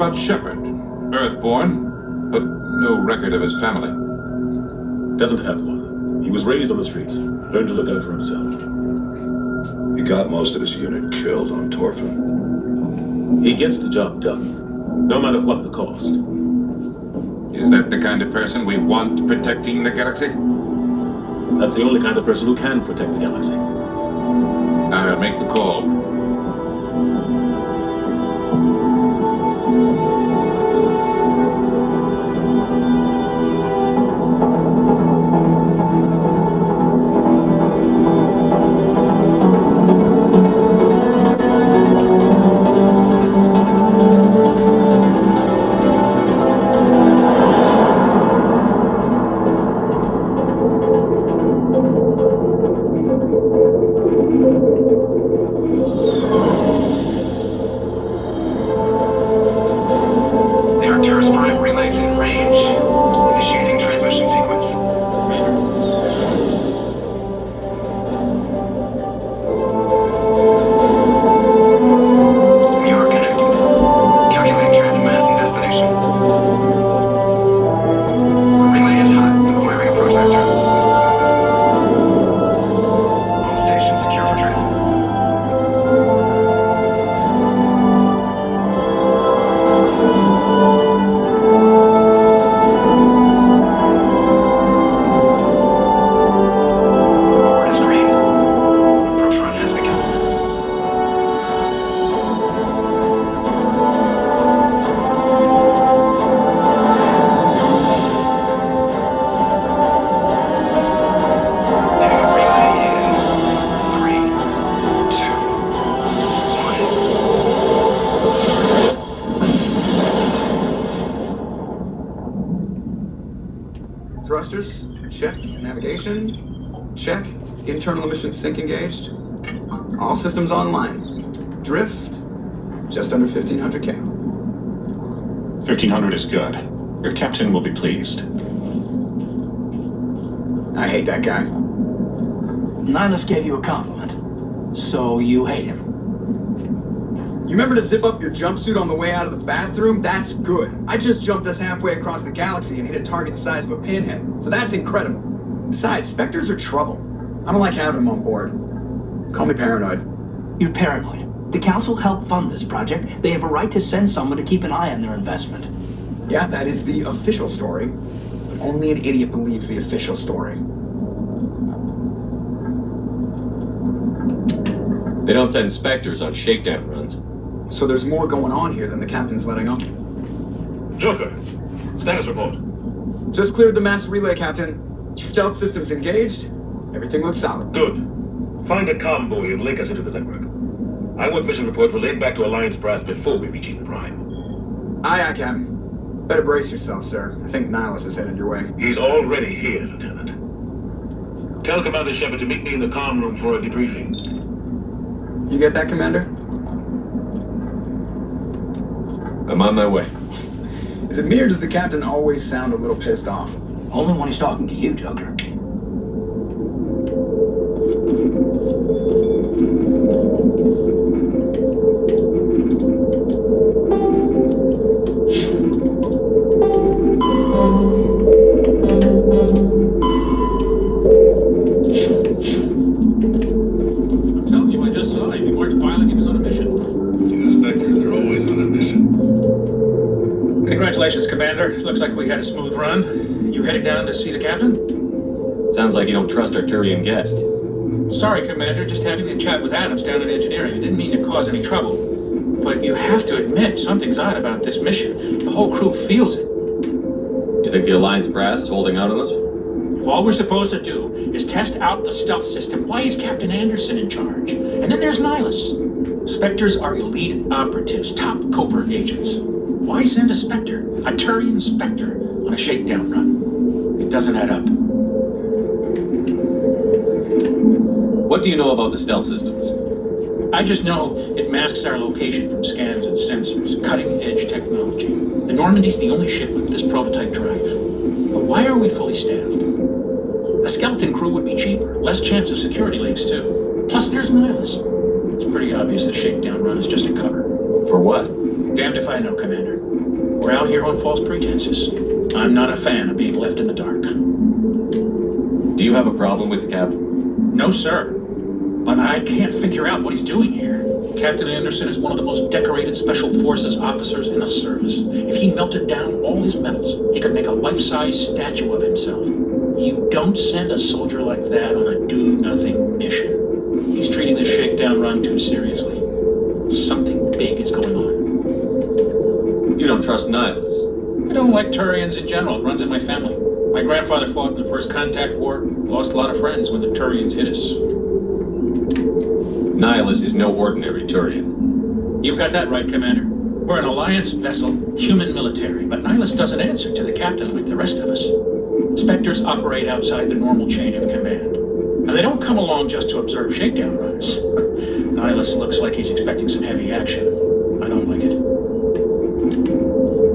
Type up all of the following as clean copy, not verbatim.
about Shepard? Earthborn, but no record of his family. Doesn't have one. He was raised on the streets. Learned to look out for himself. He got most of his unit killed on Torfin. He gets the job done, no matter what the cost. Is that the kind of person we want protecting the galaxy? That's the only kind of person who can protect the galaxy. I'll make the call. Thrusters, check. Navigation, check. Internal emission sync engaged. All systems online. Drift, just under 1500K. 1500 is good. Your captain will be pleased. I hate that guy. Nihilus gave you a compliment, so you hate him. You remember to zip up your jumpsuit on the way out of the bathroom? That's good. I just jumped us halfway across the galaxy and hit a target the size of a pinhead, so that's incredible. Besides, Spectres are trouble. I don't like having them on board. Call me paranoid. You're paranoid. The Council helped fund this project. They have a right to send someone to keep an eye on their investment. Yeah, that is the official story. But only an idiot believes the official story. They don't send Spectres on shakedown runs. So there's more going on here than the captain's letting on. Joker, status report. Just cleared the mass relay, Captain. Stealth systems engaged. Everything looks solid. Good. Find a comm buoy and link us into the network. I want mission report relayed back to Alliance Brass before we reach Eden Prime. Aye, aye, Captain. Better brace yourself, sir. I think Nihilus is headed your way. He's already here, Lieutenant. Tell Commander Shepard to meet me in the comm room for a debriefing. You get that, Commander? I'm on my way. Is it me or does the captain always sound a little pissed off? Only when he's talking to you, Joker. I'm telling you, I just saw him. He weren't piloting, he was on a mission. These inspectors, they're always on a mission. Congratulations, Commander. Looks like we had a smooth run. You headed down to see the captain? Sounds like you don't trust our Turian guest. Sorry, Commander. Just having a chat with Adams down in engineering. I didn't mean to cause any trouble. But you have to admit, something's odd about this mission. The whole crew feels it. You think the Alliance Brass is holding out on us? If all we're supposed to do is test out the stealth system, why is Captain Anderson in charge? And then there's Nihilus. Spectres are elite operatives, top covert agents. Why send a Spectre, a Turian Spectre, on a shakedown run? It doesn't add up. What do you know about the stealth systems? I just know it masks our location from scans and sensors, cutting-edge technology. The Normandy's the only ship with this prototype drive. But why are we fully staffed? A skeleton crew would be cheaper, less chance of security leaks too. Plus there's Nihilus. It's pretty obvious the shakedown run is just a cover. For what? Damned if I know, Commander. We're out here on false pretenses. I'm not a fan of being left in the dark. Do you have a problem with the Captain? No, sir. But I can't figure out what he's doing here. Captain Anderson is one of the most decorated Special Forces officers in the service. If he melted down all his medals, he could make a life-size statue of himself. You don't send a soldier like that on a do-nothing mission. He's treating this shakedown run too seriously. Something big is going on. You don't trust Nihilus? I don't like Turians in general. It runs in my family. My grandfather fought in the First Contact War. Lost a lot of friends when the Turians hit us. Nihilus is no ordinary Turian. You've got that right, Commander. We're an Alliance vessel, human military, but Nihilus doesn't answer to the captain like the rest of us. Spectres operate outside the normal chain of command. And they don't come along just to observe shakedown runs. Nihilus looks like he's expecting some heavy action. I don't like it.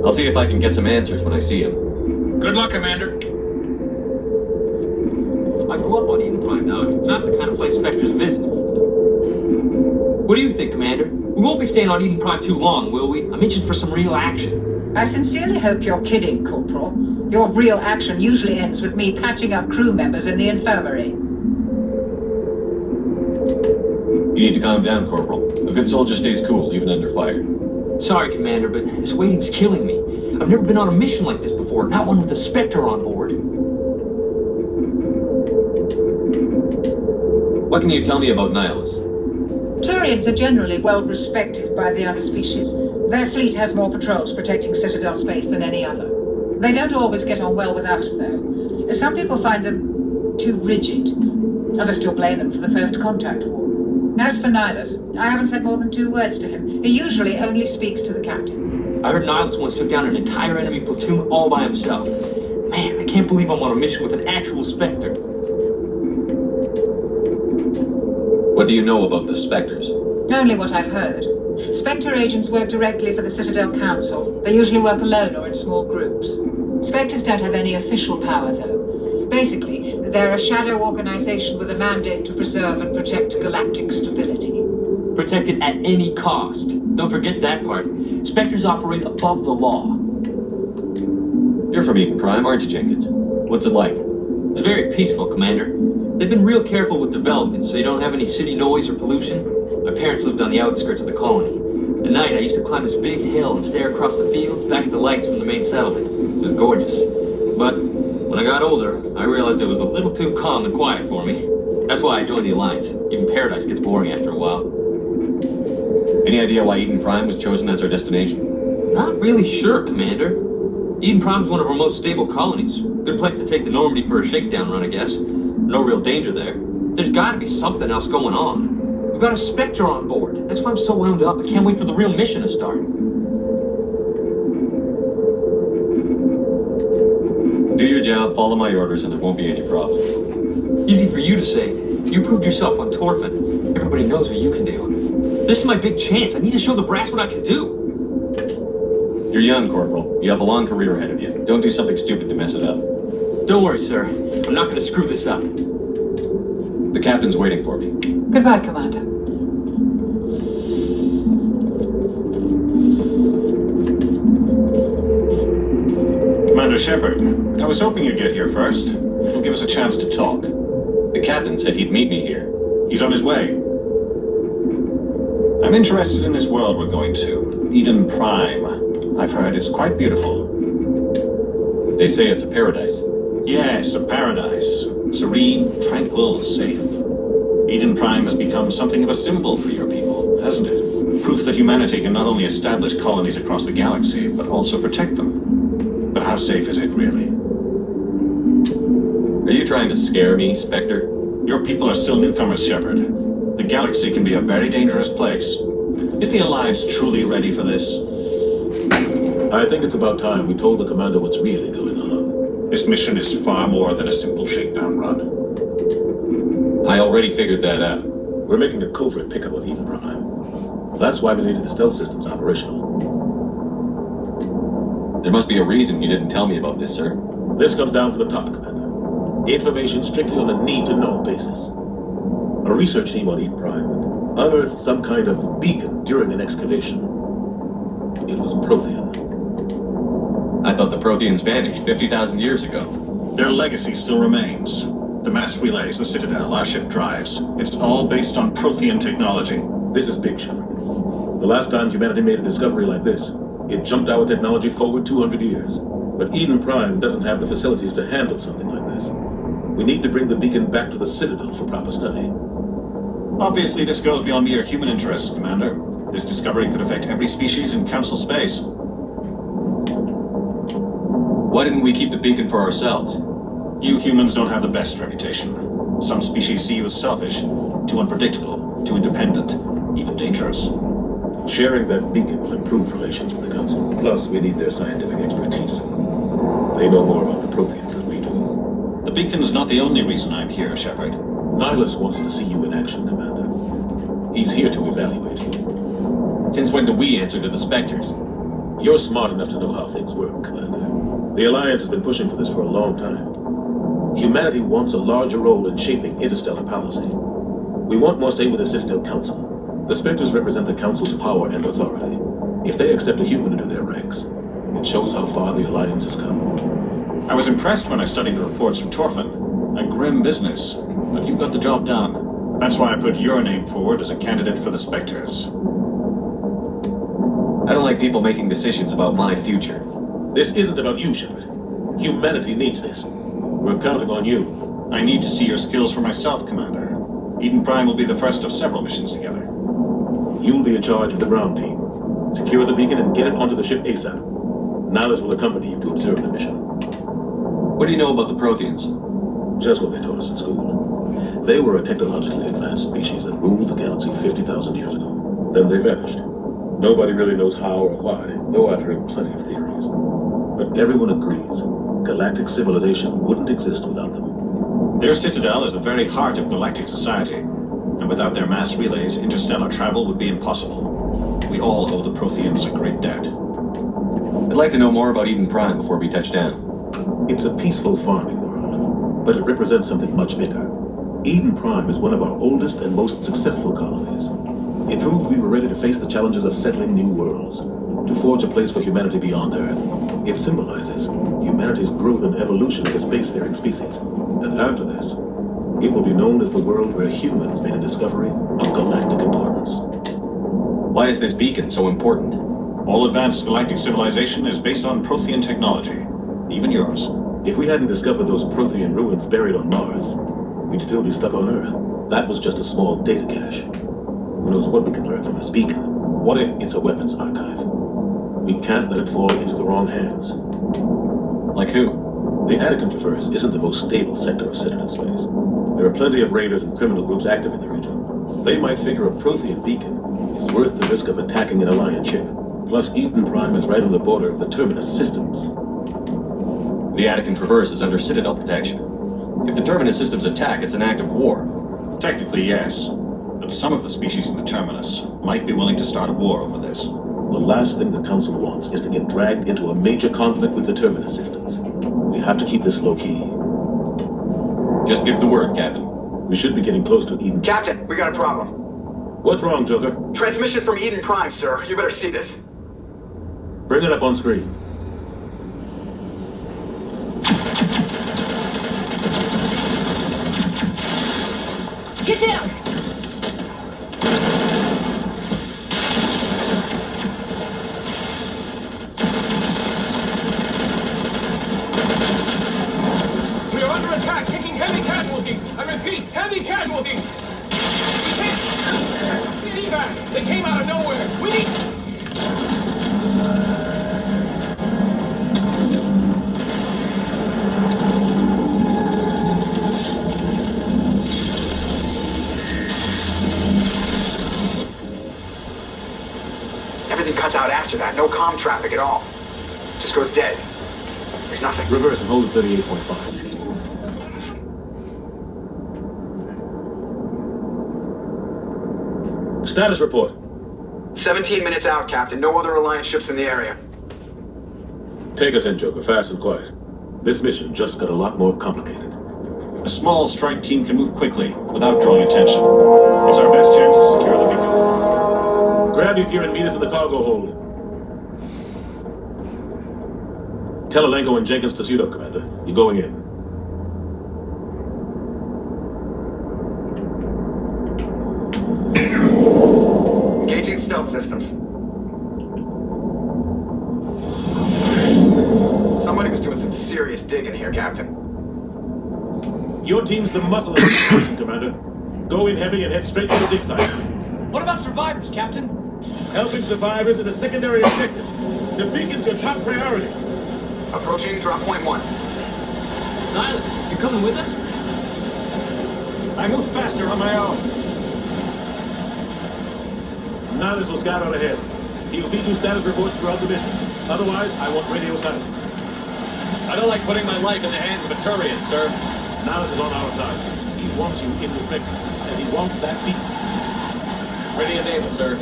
I'll see if I can get some answers when I see him. Good luck, Commander. I grew up on Eden Prime now. It's not the kind of place Spectres visit. What do you think, Commander? We won't be staying on Eden Prime too long, will we? I'm itching for some real action. I sincerely hope you're kidding, Corporal. Your real action usually ends with me patching up crew members in the infirmary. You need to calm down, Corporal. A good soldier stays cool, even under fire. Sorry, Commander, but this waiting's killing me. I've never been on a mission like this before, not one with a Spectre on board. What can you tell me about Nihilus? Turians are generally well respected by the other species. Their fleet has more patrols protecting Citadel space than any other. They don't always get on well with us, though. Some people find them too rigid. Others still blame them for the First Contact War. As for Nihilus, I haven't said more than 2 words to him. He usually only speaks to the captain. I heard Nihilus once took down an entire enemy platoon all by himself. Man, I can't believe I'm on a mission with an actual Spectre. What do you know about the Spectres? Only what I've heard. Spectre agents work directly for the Citadel Council. They usually work alone or in small groups. Spectres don't have any official power, though. Basically, they're a shadow organization with a mandate to preserve and protect galactic stability. Protect it at any cost. Don't forget that part. Spectres operate above the law. You're from Eden Prime, aren't you, Jenkins? What's it like? It's very peaceful, Commander. They've been real careful with development, so you don't have any city noise or pollution. My parents lived on the outskirts of the colony. At night, I used to climb this big hill and stare across the fields back at the lights from the main settlement. It was gorgeous. But when I got older, I realized it was a little too calm and quiet for me. That's why I joined the Alliance. Even Paradise gets boring after a while. Any idea why Eden Prime was chosen as our destination? Not really sure, Commander. Eden Prime's one of our most stable colonies. Good place to take the Normandy for a shakedown run, I guess. No real danger there. There's gotta be something else going on. We've got a Spectre on board. That's why I'm so wound up. I can't wait for the real mission to start. Do your job, follow my orders, and there won't be any problems. Easy for you to say. You proved yourself on Torfin. Everybody knows what you can do. This is my big chance. I need to show the brass what I can do. You're young, Corporal. You have a long career ahead of you. Don't do something stupid to mess it up. Don't worry, sir. I'm not gonna screw this up. The captain's waiting for me. Goodbye, Commander. Commander Shepard, I was hoping you'd get here first. It'll give us a chance to talk. The captain said he'd meet me here. He's on his way. I'm interested in this world we're going to, Eden Prime. I've heard it's quite beautiful. They say it's a paradise. Yes, a paradise. Serene, tranquil, safe. Eden Prime has become something of a symbol for your people, hasn't it? Proof that humanity can not only establish colonies across the galaxy, but also protect them. But how safe is it, really? Are you trying to scare me, Spectre? Your people are still newcomers, Shepard. The galaxy can be a very dangerous place. Is the Alliance truly ready for this? I think it's about time we told the commander what's really going on. This mission is far more than a simple shakedown run. I already figured that out. We're making a covert pickup of Eden Prime. That's why we needed the stealth systems operational. There must be a reason you didn't tell me about this, sir. This comes down from the top, Commander. Information strictly on a need-to-know basis. A research team on Eden Prime unearthed some kind of beacon during an excavation. It was Prothean. I thought the Protheans vanished 50,000 years ago. Their legacy still remains. The mass relays, the Citadel, our ship drives. It's all based on Prothean technology. This is big, Shepard. The last time humanity made a discovery like this, it jumped our technology forward 200 years. But Eden Prime doesn't have the facilities to handle something like this. We need to bring the beacon back to the Citadel for proper study. Obviously, this goes beyond mere human interests, Commander. This discovery could affect every species in Council space. Why didn't we keep the beacon for ourselves? You humans don't have the best reputation. Some species see you as selfish, too unpredictable, too independent, even dangerous. Sharing that beacon will improve relations with the Council. Plus, we need their scientific expertise. They know more about the Protheans than we do. The beacon is not the only reason I'm here, Shepard. Nihilus wants to see you in action, Commander. He's here to evaluate you. Since when do we answer to the Spectres? You're smart enough to know how things work, Commander. The Alliance has been pushing for this for a long time. Humanity wants a larger role in shaping interstellar policy. We want more say with the Citadel Council. The Spectres represent the Council's power and authority. If they accept a human into their ranks, it shows how far the Alliance has come. I was impressed when I studied the reports from Torfin. A grim business, but you got the job done. That's why I put your name forward as a candidate for the Spectres. I don't like people making decisions about my future. This isn't about you, Shepard. Humanity needs this. We're counting on you. I need to see your skills for myself, Commander. Eden Prime will be the first of several missions together. You'll be in charge of the ground team. Secure the beacon and get it onto the ship ASAP. Nihilus will accompany you to observe the mission. What do you know about the Protheans? Just what they taught us in school. They were a technologically advanced species that ruled the galaxy 50,000 years ago. Then they vanished. Nobody really knows how or why, though I've heard plenty of theories. But everyone agrees, galactic civilization wouldn't exist without them. Their Citadel is the very heart of galactic society, and without their mass relays, interstellar travel would be impossible. We all owe the Protheans a great debt. I'd like to know more about Eden Prime before we touch down. It's a peaceful farming world, but it represents something much bigger. Eden Prime is one of our oldest and most successful colonies. It proved we were ready to face the challenges of settling new worlds, to forge a place for humanity beyond Earth. It symbolizes humanity's growth and evolution as a spacefaring species. And after this, it will be known as the world where humans made a discovery of galactic importance. Why is this beacon so important? All advanced galactic civilization is based on Prothean technology, even yours. If we hadn't discovered those Prothean ruins buried on Mars, we'd still be stuck on Earth. That was just a small data cache. Who knows what we can learn from this beacon? What if it's a weapons archive? We can't let it fall into the wrong hands. Like who? The Attican Traverse isn't the most stable sector of Citadel space. There are plenty of raiders and criminal groups active in the region. They might figure a Prothean beacon is worth the risk of attacking an Alliance ship. Plus, Eden Prime is right on the border of the Terminus systems. The Attican Traverse is under Citadel protection. If the Terminus systems attack, it's an act of war. Technically, yes. But some of the species in the Terminus might be willing to start a war over this. The last thing the Council wants is to get dragged into a major conflict with the Terminus systems. We have to keep this low-key. Just give the word, Captain. We should be getting close to Eden. Captain, we got a problem. What's wrong, Joker? Transmission from Eden Prime, sir. You better see this. Bring it up on screen. Get down! We are under attack, taking heavy casualties. I repeat, heavy casualties. We can't get evac. They came out of nowhere. We need. Everything cuts out after that. No comm traffic at all. Just goes dead. There's nothing. Reverse and hold at 38.5. Status report. 17 minutes out, Captain. No other Alliance ships in the area. Take us in, Joker, fast and quiet. This mission just got a lot more complicated. A small strike team can move quickly without drawing attention. It's our best chance to secure the beacon. Grab your gear and meet us in the cargo hold. Tell Alenko and Jenkins to suit up, Commander. You're going in. Engaging stealth systems. Somebody was doing some serious digging here, Captain. Your team's the muscle of the situation, Commander. Go in heavy and head straight for the dig site. What about survivors, Captain? Helping survivors is a secondary objective. The beacon's your top priority. Approaching drop point 1. Nihilus, you coming with us? I move faster on my own. Nihilus will scout out ahead. He'll feed you status reports throughout the mission. Otherwise, I want radio silence. I don't like putting my life in the hands of a Turian, sir. Nihilus is on our side. He wants you in the spectrum, and he wants that beacon. Ready and able, sir.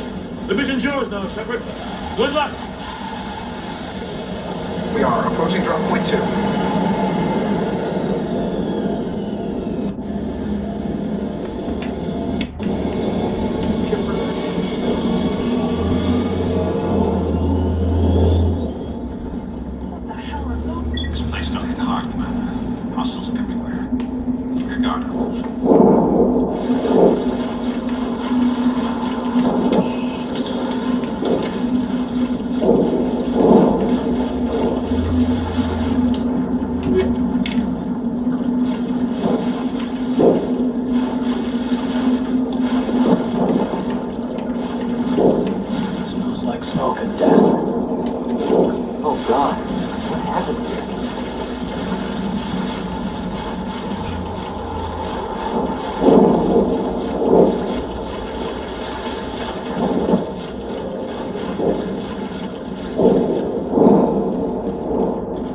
The mission's yours now, Shepard. Good luck! We are approaching drop point 2. This place got hit hard, Commander. Hostiles everywhere. Keep your guard up. Smells like smoke and death. Oh God, what happened here?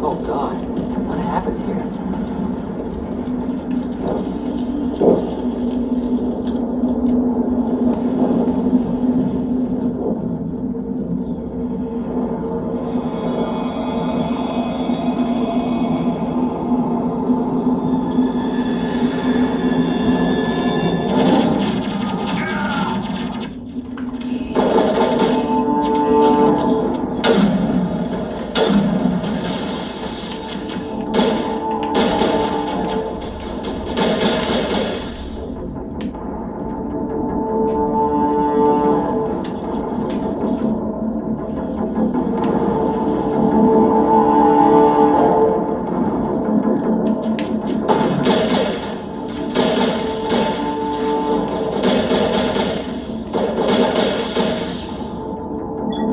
Oh God, what happened here?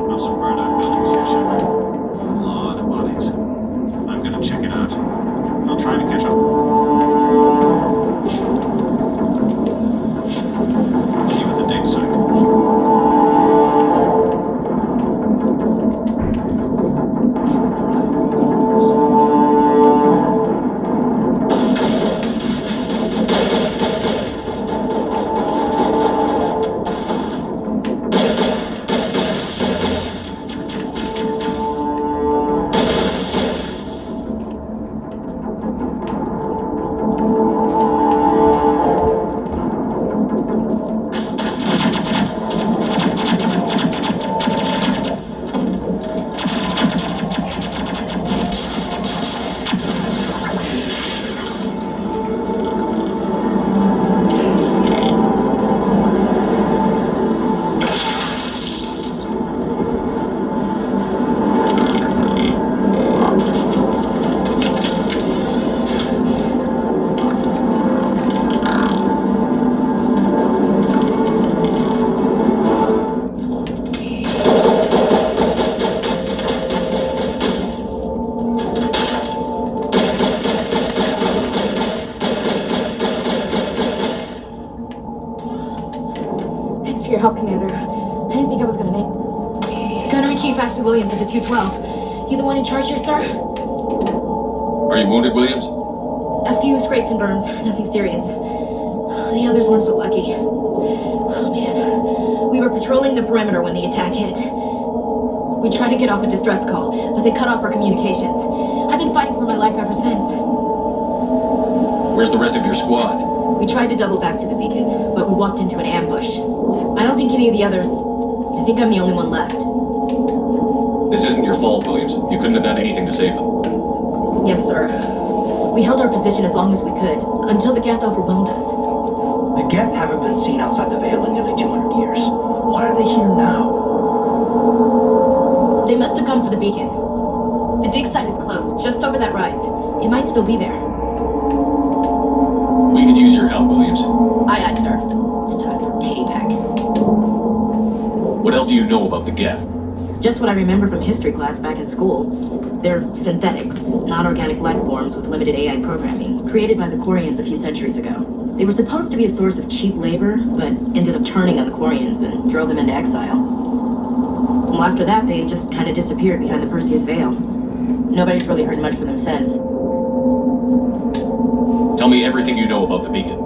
Got some burned out buildings here, Shepard. A lot of bodies. I'm gonna check it out. I'll try to catch up. You at the dig site. Your help, Commander. I didn't think I was gonna make. Gunnery Chief Ashley Williams of the 212. You the one in charge here, sir? Are you wounded, Williams? A few scrapes and burns, nothing serious. The others weren't so lucky. Oh man, we were patrolling the perimeter when the attack hit. We tried to get off a distress call, but they cut off our communications. I've been fighting for my life ever since. Where's the rest of your squad? We tried to double back to the beacon, but we walked into an ambush. I don't think any of the others... I think I'm the only one left. This isn't your fault, Williams. You couldn't have done anything to save them. Yes, sir. We held our position as long as we could, until the Geth overwhelmed us. The Geth haven't been seen outside the Veil in nearly 200 years. Why are they here now? They must have come for the beacon. The dig site is close, just over that rise. It might still be there. We could use your help, Williams. Aye, aye, sir. It's time for payback. What else do you know about the Geth? Just what I remember from history class back in school. They're synthetics, non-organic life forms with limited AI programming, created by the Quarians a few centuries ago. They were supposed to be a source of cheap labor, but ended up turning on the Quarians and drove them into exile. Well, after that, they just kind of disappeared behind the Perseus Veil. Nobody's really heard much from them since. Tell me everything you know about the beacon.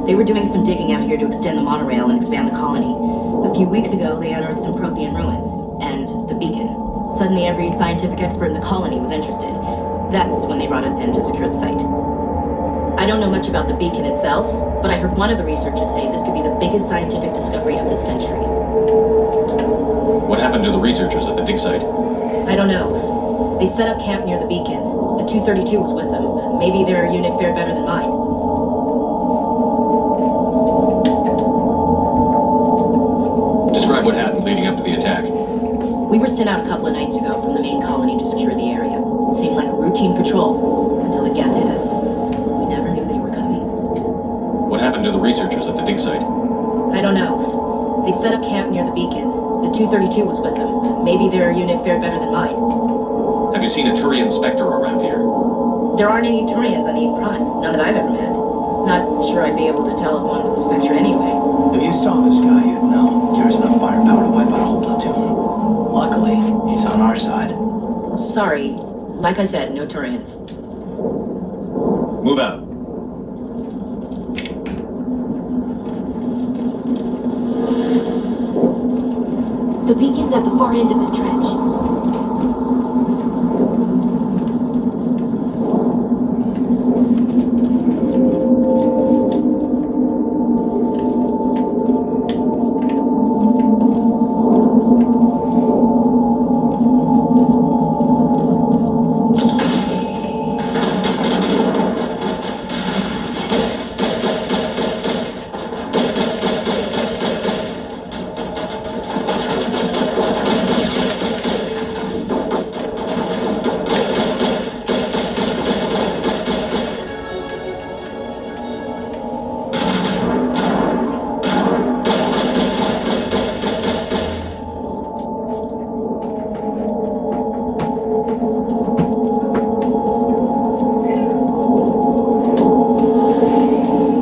They were doing some digging out here to extend the monorail and expand the colony. A few weeks ago, they unearthed some Prothean ruins, and the beacon. Suddenly, every scientific expert in the colony was interested. That's when they brought us in to secure the site. I don't know much about the beacon itself, but I heard one of the researchers say this could be the biggest scientific discovery of the century. What happened to the researchers at the dig site? I don't know. They set up camp near the beacon. The 232 was with them. Maybe their unit fared better than mine. Describe what happened leading up to the attack. We were sent out a couple of nights ago from the main colony to secure the area. It seemed like a routine patrol until the Geth hit us. We never knew they were coming. What happened to the researchers at the dig site? I don't know. They set up camp near the beacon. The 232 was with them. Maybe their unit fared better than mine. Have you seen a Turian Spectre around here? There aren't any Turians on Eden Prime. None that I've ever met. Not sure I'd be able to tell if one was a Spectre anyway. If you saw this guy, you'd know. Carries enough firepower to wipe out a whole platoon. Luckily, he's on our side. Sorry. Like I said, no Turians. Move out. The beacon's at the far end of this trench.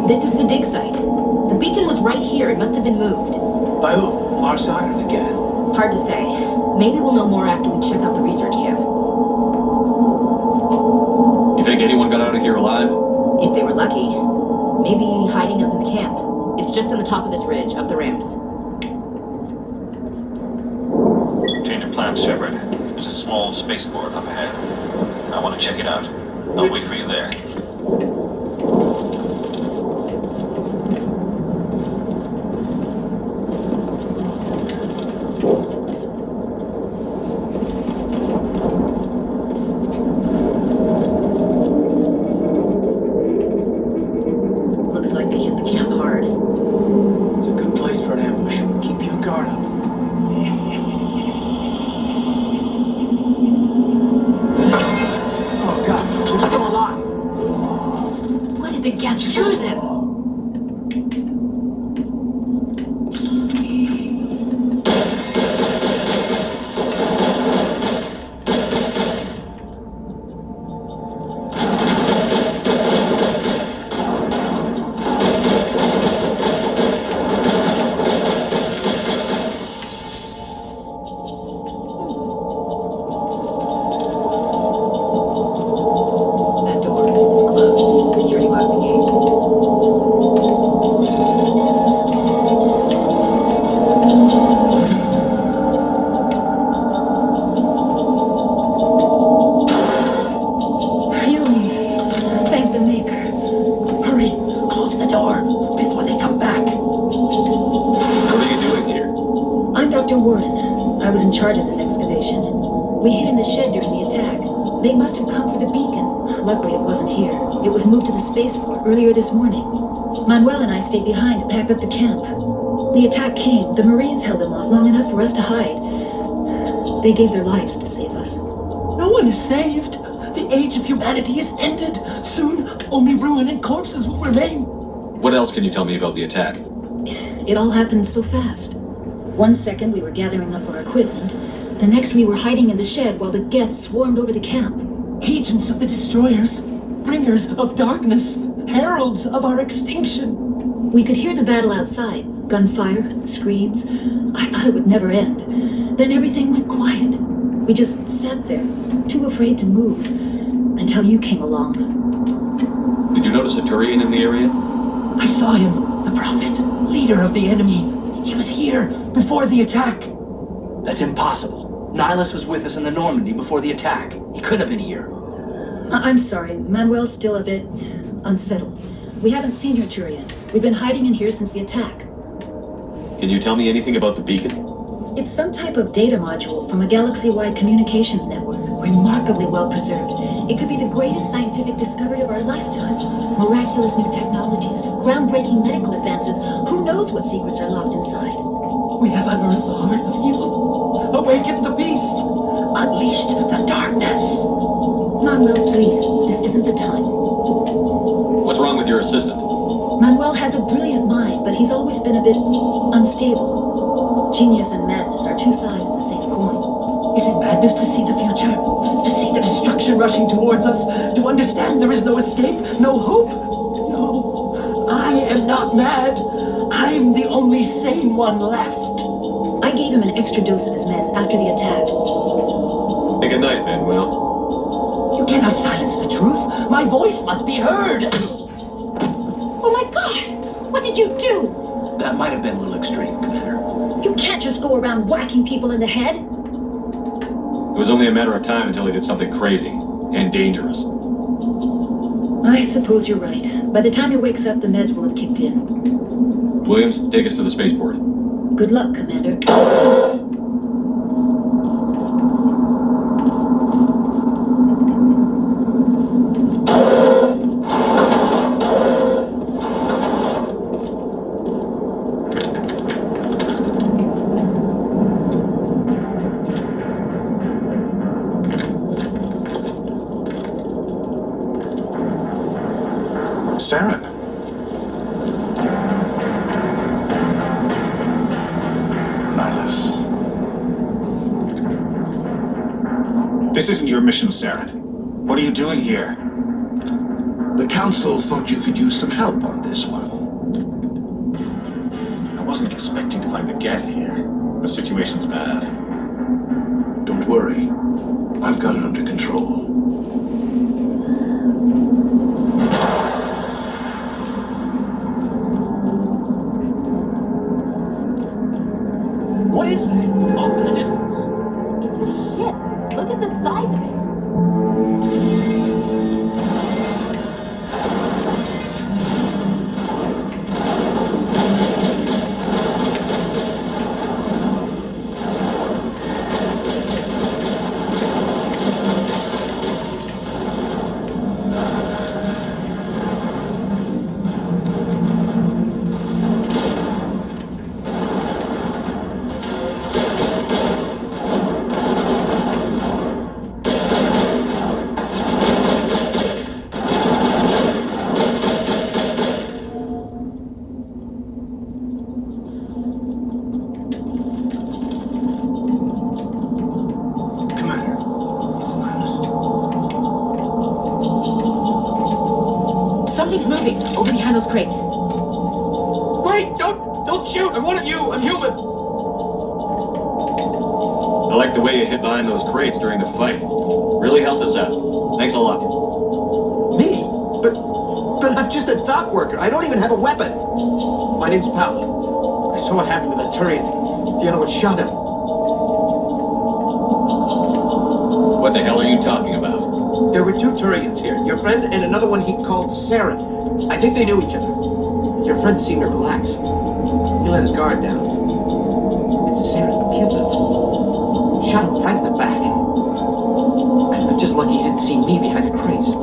This is the dig site. The beacon was right here. It must have been moved. By who? Our side or the Geth? Hard to say. Maybe we'll know more after we check out the research camp. You think anyone got out of here alive? If they were lucky. Maybe hiding up in the camp. It's just on the top of this ridge, up the ramps. Change of plans, Shepard. There's a small spaceport up ahead. I want to check it out. I'll wait for you there. Looks like they hit the camp hard. It's a good place for an ambush. Keep your guard up. Oh god, you're still alive. What did the Geth do to them? That door, it's closed. Security lock's engaged. Humans. Thank the Maker. Hurry, close the door before they come back. What are you doing here? I'm Dr. Warren. I was in charge of this excavation. We hid in the shed during the attack. They must have come for the beacon. Luckily, it wasn't here. It was moved to the spaceport earlier this morning. Manuel and I stayed behind to pack up the camp. The attack came. The Marines held them off long enough for us to hide. They gave their lives to save us. No one is saved. The age of humanity is ended. Soon, only ruin and corpses will remain. What else can you tell me about the attack? It all happened so fast. 1 second we were gathering up our equipment. The next we were hiding in the shed while the Geth swarmed over the camp. Agents of the Destroyers, bringers of darkness, heralds of our extinction. We could hear the battle outside. Gunfire, screams. I thought it would never end. Then everything went quiet. We just sat there, too afraid to move, until you came along. Did you notice a Turian in the area? I saw him, the Prophet, leader of the enemy. He was here before the attack. That's impossible. Nihilus was with us in the Normandy before the attack. He couldn't have been here. I'm sorry, Manuel's still a bit unsettled. We haven't seen your Turian. We've been hiding in here since the attack. Can you tell me anything about the beacon? It's some type of data module from a galaxy-wide communications network, remarkably well preserved. It could be the greatest scientific discovery of our lifetime. Miraculous new technologies, groundbreaking medical advances. Who knows what secrets are locked inside? We have unearthed the heart of evil, awakened the beast, unleashed the darkness. Manuel, please, this isn't the time. What's wrong with your assistant? Manuel has a brilliant mind, but he's always been a bit unstable. Genius and madness are two sides of the same coin. Is it madness to see the future? To see the destruction rushing towards us? To understand there is no escape? No hope? No. I am not mad. I'm the only sane one left. I gave him an extra dose of his meds after the attack. Hey, good night, Manuel. You cannot silence the truth. My voice must be heard. Oh my God! What did you do? That might have been a little extreme, Commander. You can't just go around whacking people in the head. It was only a matter of time until he did something crazy and dangerous. I suppose you're right. By the time he wakes up, the meds will have kicked in. Williams, take us to the spaceport. Good luck, Commander. Saren. Nihilus. This isn't your mission, Saren. What are you doing here? The Council thought you could use some help on this one. I wasn't expecting to find the Geth here. The situation's bad. Don't worry. I've got it under control. What is that? Off in the distance. It's a ship. Look at the size of it. Something's moving over behind those crates. Wait! Don't shoot! I'm one of you! I'm human! I like the way you hid behind those crates during the fight. Really helped us out. Thanks a lot. Me? But I'm just a dock worker. I don't even have a weapon. My name's Powell. I saw what happened to the Turian. The other one shot him. What the hell are you talking about? There were two Turians here. Your friend and another one he called Saren. I think they knew each other. Your friend seemed to relax. He let his guard down. And Saren killed him. Shot him right in the back. I'm just lucky he didn't see me behind the crates.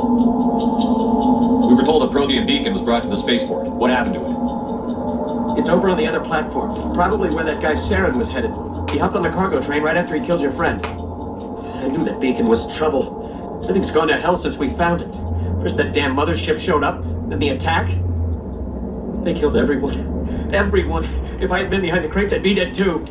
brought to the spaceport. What happened to it? It's over on the other platform. Probably where that guy Saren was headed. He hopped on the cargo train right after he killed your friend. I knew that beacon was trouble. Everything's gone to hell since we found it. First that damn mothership showed up, then the attack. They killed everyone. Everyone. If I had been behind the crates, I'd be dead too.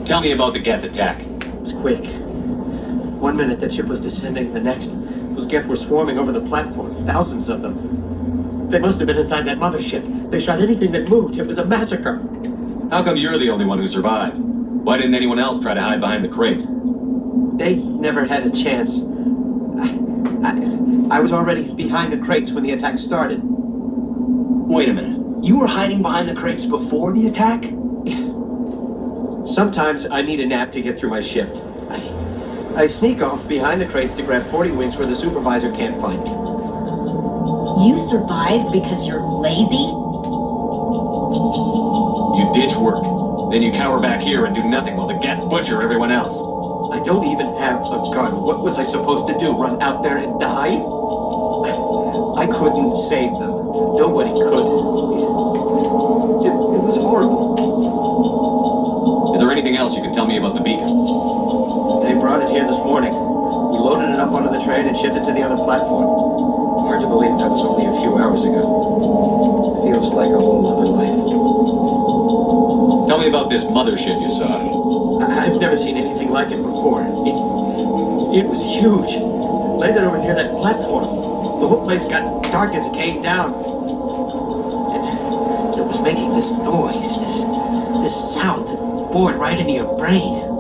Tell me about the Geth attack. It's quick. 1 minute that ship was descending, the next, those Geth were swarming over the platform. Thousands of them. They must have been inside that mothership. They shot anything that moved. It was a massacre. How come you're the only one who survived? Why didn't anyone else try to hide behind the crates? They never had a chance. I was already behind the crates when the attack started. Wait a minute. You were hiding behind the crates before the attack? Sometimes I need a nap to get through my shift. I sneak off behind the crates to grab 40 winks where the supervisor can't find me. You survived because you're lazy? You ditch work. Then you cower back here and do nothing while the Geth butcher everyone else. I don't even have a gun. What was I supposed to do? Run out there and die? I couldn't save them. Nobody could. It was horrible. Is there anything else you can tell me about the beacon? They brought it here this morning. We loaded it up onto the train and shipped it to the other platform. Hard to believe that was only a few hours ago. Feels like a whole other life. Tell me about this mothership you saw. I've never seen anything like it before. It was huge. Landed over near that platform. The whole place got dark as it came down. It was making this noise, this sound that bored right into your brain.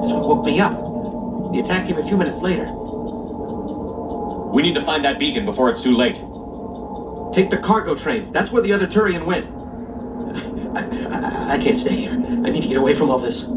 That's what woke me up. The attack came a few minutes later. We need to find that beacon before it's too late. Take the cargo train. That's where the other Turian went. I can't stay here. I need to get away from all this.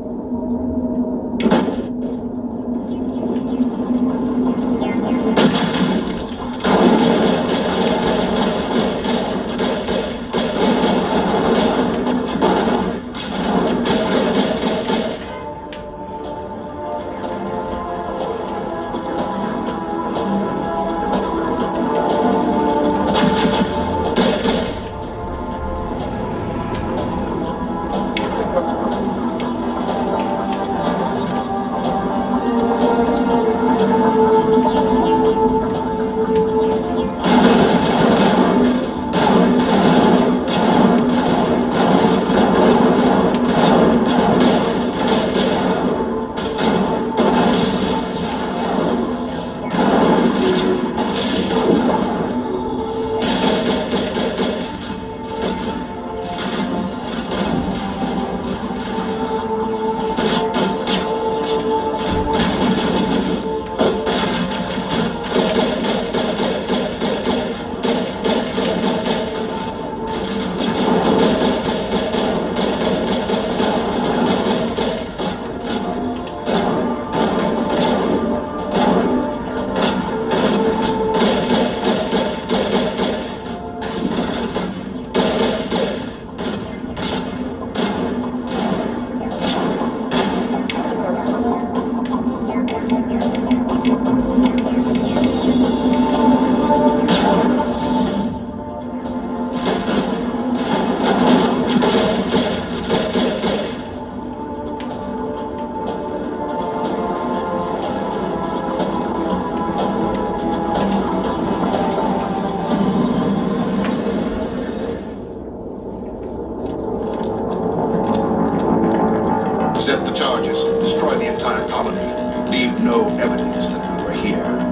Set the charges. Destroy the entire colony. Leave no evidence that we were here.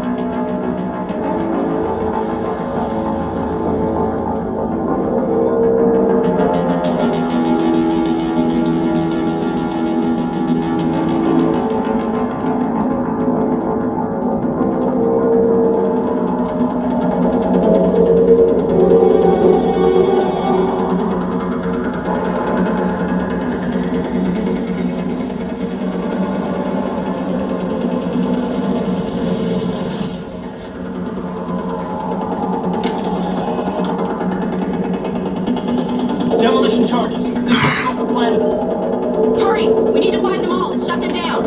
Demolition charges. They're off the planet. Hurry! We need to find them all and shut them down!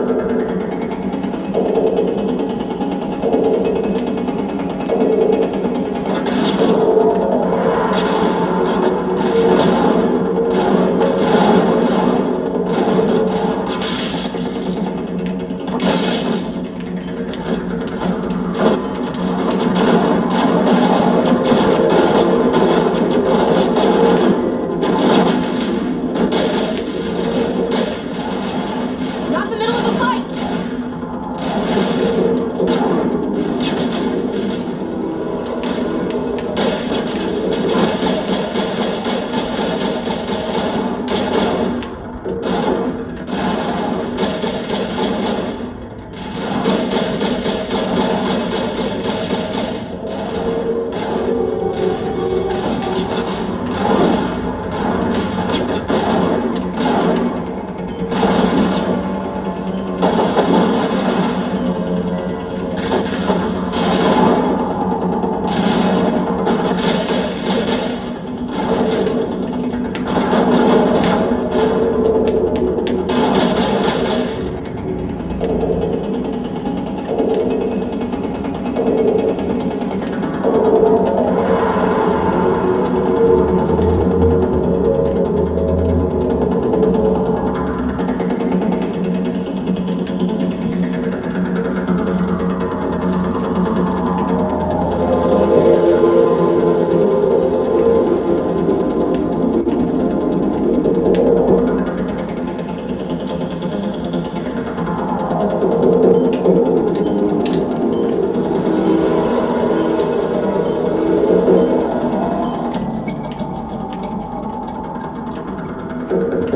Not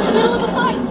in the middle of a fight!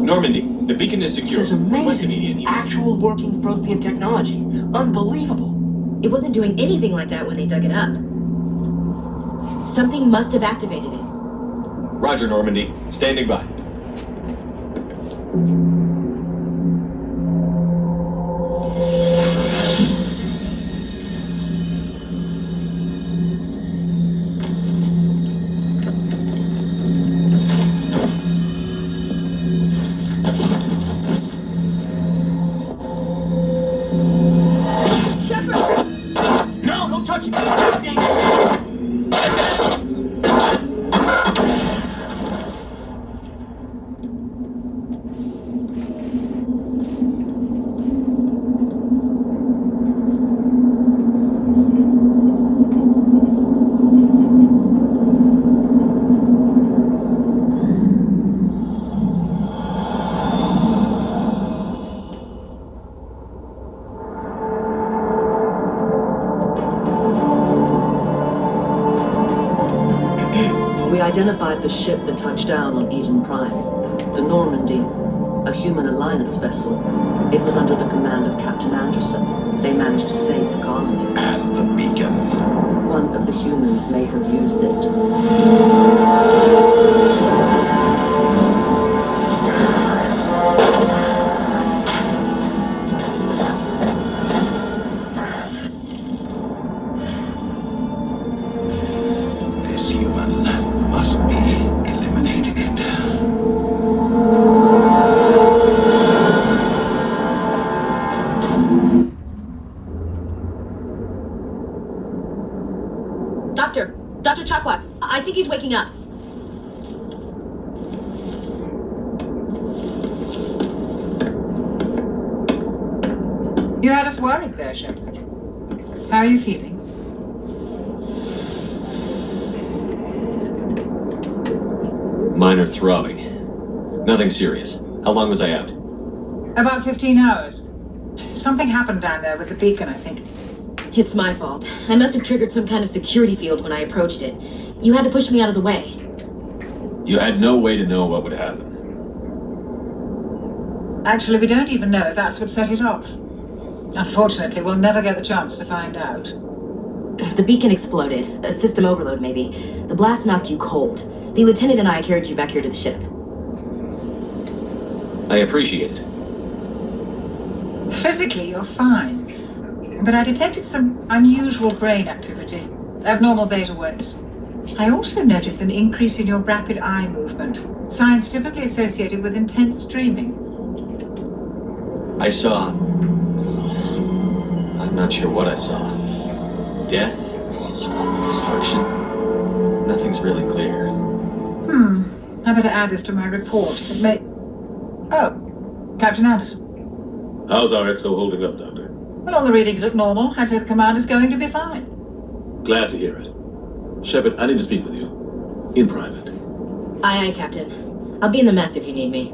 Normandy, the beacon is secure. This is Request amazing. immediate unit. Actual working Prothean technology. Unbelievable. It wasn't doing anything like that when they dug it up. Something must have activated it. Roger, Normandy. Standing by. No, don't touch it. That's dangerous. We identified the ship that touched down on Eden Prime. The Normandy, a human alliance vessel. It was under the command of Captain Anderson. They managed to save the colony. And the beacon. One of the humans may have used it. This human must be eliminated. Dr. Chakwas, I think he's waking up. You had us worried there, Shepard. How are you feeling? Minor throbbing. Nothing serious. How long was I out? About 15 hours. Something happened down there with the beacon, I think. It's my fault. I must have triggered some kind of security field when I approached it. You had to push me out of the way. You had no way to know what would happen. Actually, we don't even know if that's what set it off. Unfortunately, we'll never get the chance to find out. The beacon exploded. A system overload, maybe. The blast knocked you cold. The lieutenant and I carried you back here to the ship. I appreciate it. Physically, you're fine. But I detected some unusual brain activity, abnormal beta waves. I also noticed an increase in your rapid eye movement, signs typically associated with intense dreaming. I saw... I'm not sure what I saw. Death? Destruction? Nothing's really clear. I better add this to my report. It may... Oh, Captain Anderson. How's our XO holding up, Doctor? Well, all the readings look normal. I'd say the commander's going to be fine. Glad to hear it. Shepard, I need to speak with you. In private. Aye, aye, Captain. I'll be in the mess if you need me.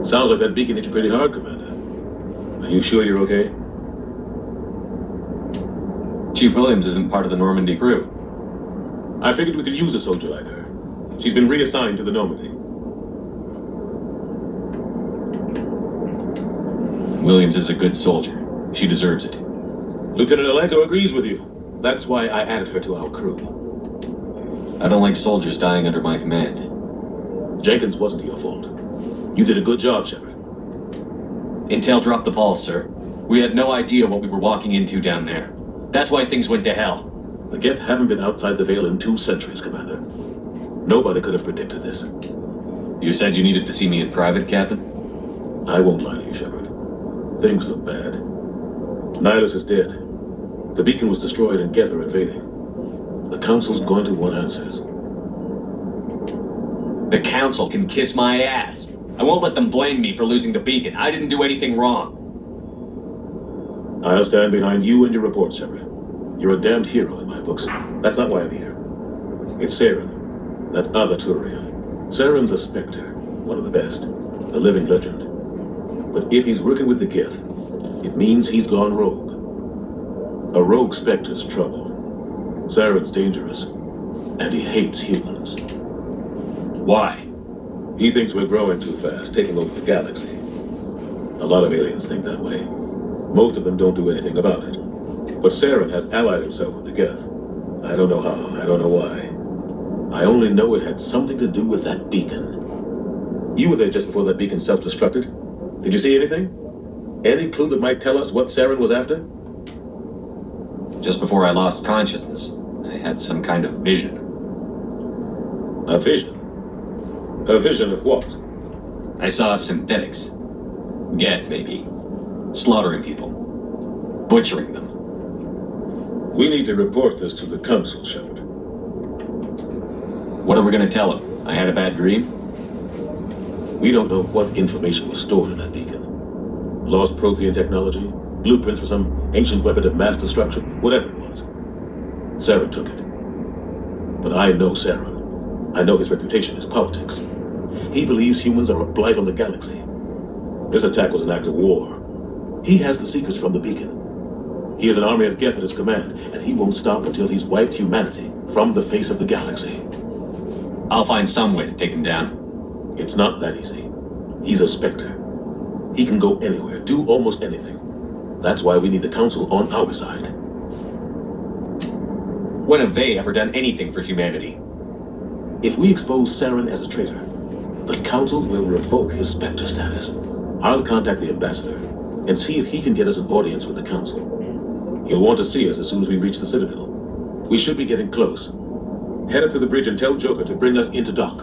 Sounds like that beacon hit you pretty hard, Commander. Are you sure you're okay? Chief Williams isn't part of the Normandy crew. I figured we could use a soldier like her. She's been reassigned to the Normandy. Williams is a good soldier. She deserves it. Lieutenant Alenko agrees with you. That's why I added her to our crew. I don't like soldiers dying under my command. Jenkins wasn't your fault. You did a good job, Shepard. Intel dropped the ball, sir. We had no idea what we were walking into down there. That's why things went to hell. The Geth haven't been outside the Veil in 2 centuries, Commander. Nobody could have predicted this. You said you needed to see me in private, Captain? I won't lie to you, Shepard. Things look bad. Nihilus is dead. The beacon was destroyed and Geth are invading. The Council's going to want answers. The Council can kiss my ass. I won't let them blame me for losing the beacon. I didn't do anything wrong. I'll stand behind you and your report, Shepard. You're a damned hero in my books. That's not why I'm here. It's Saren, that other Turian. Saren's a Spectre, one of the best, a living legend. But if he's working with the Geth, it means he's gone rogue. A rogue Spectre's trouble. Saren's dangerous, and he hates humans. Why? He thinks we're growing too fast, taking over the galaxy. A lot of aliens think that way. Most of them don't do anything about it. But Saren has allied himself with the Geth. I don't know how, I don't know why. I only know it had something to do with that beacon. You were there just before that beacon self-destructed. Did you see anything? Any clue that might tell us what Saren was after? Just before I lost consciousness, I had some kind of vision. A vision? A vision of what? I saw synthetics. Geth, maybe. Slaughtering people. Butchering them. We need to report this to the Council, Shepard. What are we going to tell them? I had a bad dream? We don't know what information was stored in that beacon. Lost Prothean technology, blueprints for some ancient weapon of mass destruction, whatever it was. Saren took it. But I know Saren. I know his reputation is politics. He believes humans are a blight on the galaxy. This attack was an act of war. He has the secrets from the beacon. He has an army of Geth at his command, and he won't stop until he's wiped humanity from the face of the galaxy. I'll find some way to take him down. It's not that easy. He's a Spectre. He can go anywhere, do almost anything. That's why we need the Council on our side. When have they ever done anything for humanity? If we expose Saren as a traitor, the Council will revoke his Spectre status. I'll contact the Ambassador and see if he can get us an audience with the Council. He'll want to see us as soon as we reach the Citadel. We should be getting close. Head up to the bridge and tell Joker to bring us into dock.